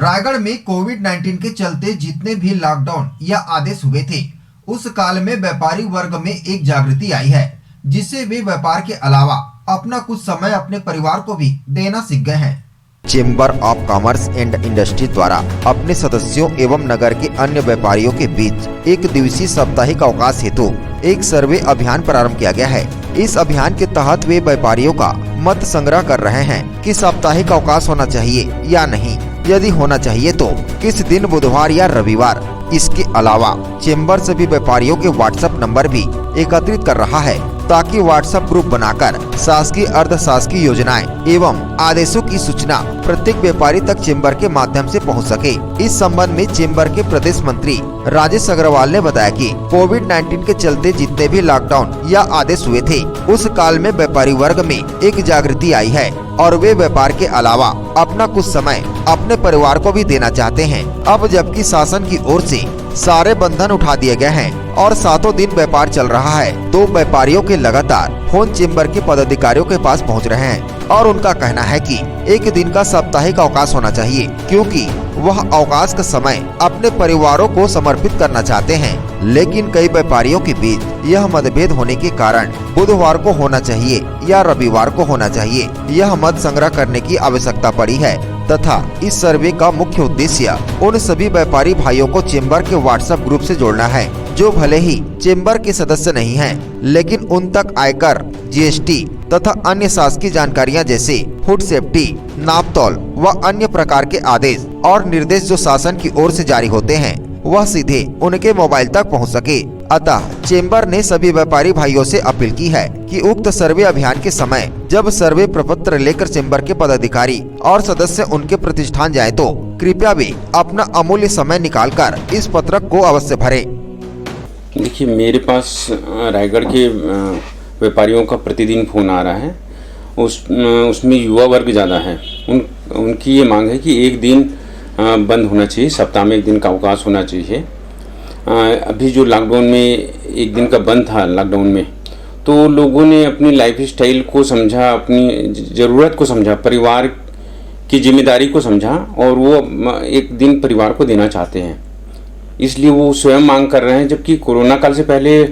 रायगढ़ में कोविड-19 के चलते जितने भी लॉकडाउन या आदेश हुए थे, उस काल में व्यापारी वर्ग में एक जागृति आई है, जिससे वे व्यापार के अलावा अपना कुछ समय अपने परिवार को भी देना सीख गए हैं। Chamber of commerce and industry द्वारा अपने सदस्यों एवं नगर के अन्य व्यापारियों के बीच एक दिवसीय साप्ताहिक अवकाश हेतु एक सर्वे अभियान प्रारंभ किया गया है। इस अभियान के तहत वे व्यापारियों का मत संग्रह कर रहे हैं कि साप्ताहिक अवकाश होना चाहिए या नहीं, यदि होना चाहिए तो किस दिन, बुधवार या रविवार। इसके अलावा चेंबर सभी व्यापारियों के व्हाट्सएप नंबर भी एकत्रित कर रहा है, ताकि व्हाट्सएप ग्रुप बनाकर शासकीय, अर्ध शासकीय योजनाएं एवं आदेशों की सूचना प्रत्येक व्यापारी तक चेंबर के माध्यम से पहुंच सके। इस संबंध में चेंबर के प्रदेश मंत्री राजेश अग्रवाल ने बताया कि कोविड-19 के चलते जितने भी लॉकडाउन या आदेश हुए थे, उस काल में व्यापारी वर्ग में एक जागृति आई है और वे व्यापार के अलावा अपना कुछ समय अपने परिवार को भी देना चाहते हैं। अब जबकि शासन की ओर से सारे बंधन उठा दिए गए हैं और 7 दिन व्यापार चल रहा है, तो व्यापारियों के लगातार फोन चेंबर के पदाधिकारियों के पास पहुंच रहे हैं और उनका कहना है कि एक दिन का साप्ताहिक अवकाश होना चाहिए, क्योंकि वह अवकाश का समय अपने परिवारों को समर्पित करना चाहते हैं। लेकिन कई व्यापारियों के बीच यह मतभेद होने के कारण बुधवार को होना चाहिए या रविवार को होना चाहिए, यह मत संग्रह करने की आवश्यकता पड़ी है तथा इस सर्वे का मुख्य उद्देश्य उन सभी व्यापारी भाइयों को चेंबर के व्हाट्सएप ग्रुप से जोड़ना है, जो भले ही चेंबर के सदस्य नहीं हैं, लेकिन उन तक आयकर, जीएसटी तथा अन्य शासकीय जानकारियां जैसे फूड सेफ्टी, नापतोल व अन्य प्रकार के आदेश और निर्देश जो शासन की ओर से जारी होते हैं, वह सीधे उनके मोबाइल तक पहुंच सके। अतः चेंबर ने सभी व्यापारी भाइयों से अपील की है कि उक्त सर्वे अभियान के समय जब सर्वे प्रपत्र लेकर चेंबर के पदाधिकारी और सदस्य उनके प्रतिष्ठान जाए, तो कृपया भी अपना अमूल्य समय निकालकर इस पत्रक को अवश्य भरें। देखिए, मेरे पास रायगढ़ के व्यापारियों का प्रतिदिन फ़ोन आ रहा है। उसमें युवा वर्ग ज़्यादा है। उनकी ये मांग है कि एक दिन बंद होना चाहिए, सप्ताह में एक दिन का अवकाश होना चाहिए। अभी जो लॉकडाउन में एक दिन का बंद था लॉकडाउन में, तो लोगों ने अपनी लाइफ स्टाइल को समझा, अपनी ज़रूरत को समझा, परिवार की जिम्मेदारी को समझा और वो एक दिन परिवार को देना चाहते हैं, इसलिए वो स्वयं मांग कर रहे हैं। जबकि कोरोना काल से पहले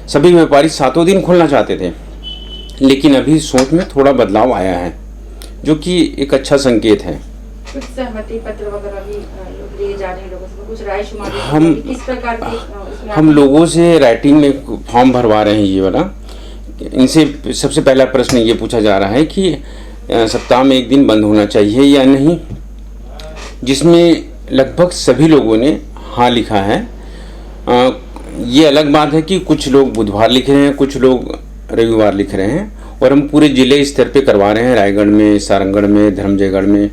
सभी व्यापारी 7 दिन खोलना चाहते थे, लेकिन अभी सोच में थोड़ा बदलाव आया है, जो कि एक अच्छा संकेत है। कुछ सहमति पत्र वगैरह भी लिए जा रहे हैं लोगों से, कुछ राय शुमारी किस प्रकार की हम लोगों से राइटिंग में फॉर्म भरवा रहे हैं ये वाला। इनसे सबसे पहला प्रश्न ये पूछा जा रहा है कि सप्ताह में एक दिन बंद होना चाहिए या नहीं, जिसमें लगभग सभी लोगों ने हाँ लिखा है। ये अलग बात है कि कुछ लोग बुधवार लिख रहे हैं, कुछ लोग रविवार लिख रहे हैं, और हम पूरे जिले स्तर पे करवा रहे हैं, रायगढ़ में, सारंगढ़ में, धर्मजयगढ़ में,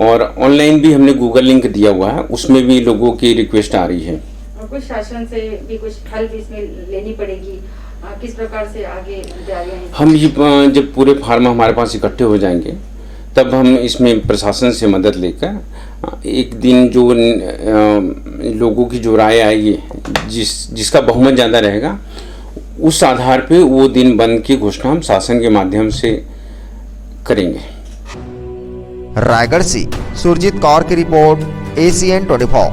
और ऑनलाइन भी हमने गूगल लिंक दिया हुआ है, उसमें भी लोगों की रिक्वेस्ट आ रही है। और कुछ शासन से भी कुछ हेल्प इसमें लेनी पड़ेगी, किस प्रकार से आगे जा रहे हैं? हम ये जब पूरे फार्म हमारे पास इकट्ठे हो जाएंगे, तब हम इसमें प्रशासन से मदद लेकर एक दिन जो लोगों की जो राय आएगी, जिसका बहुमत ज़्यादा रहेगा, उस आधार पे वो दिन बंद की घोषणा हम शासन के माध्यम से करेंगे। रायगढ़ से सुरजीत कौर की रिपोर्ट, ACN 24।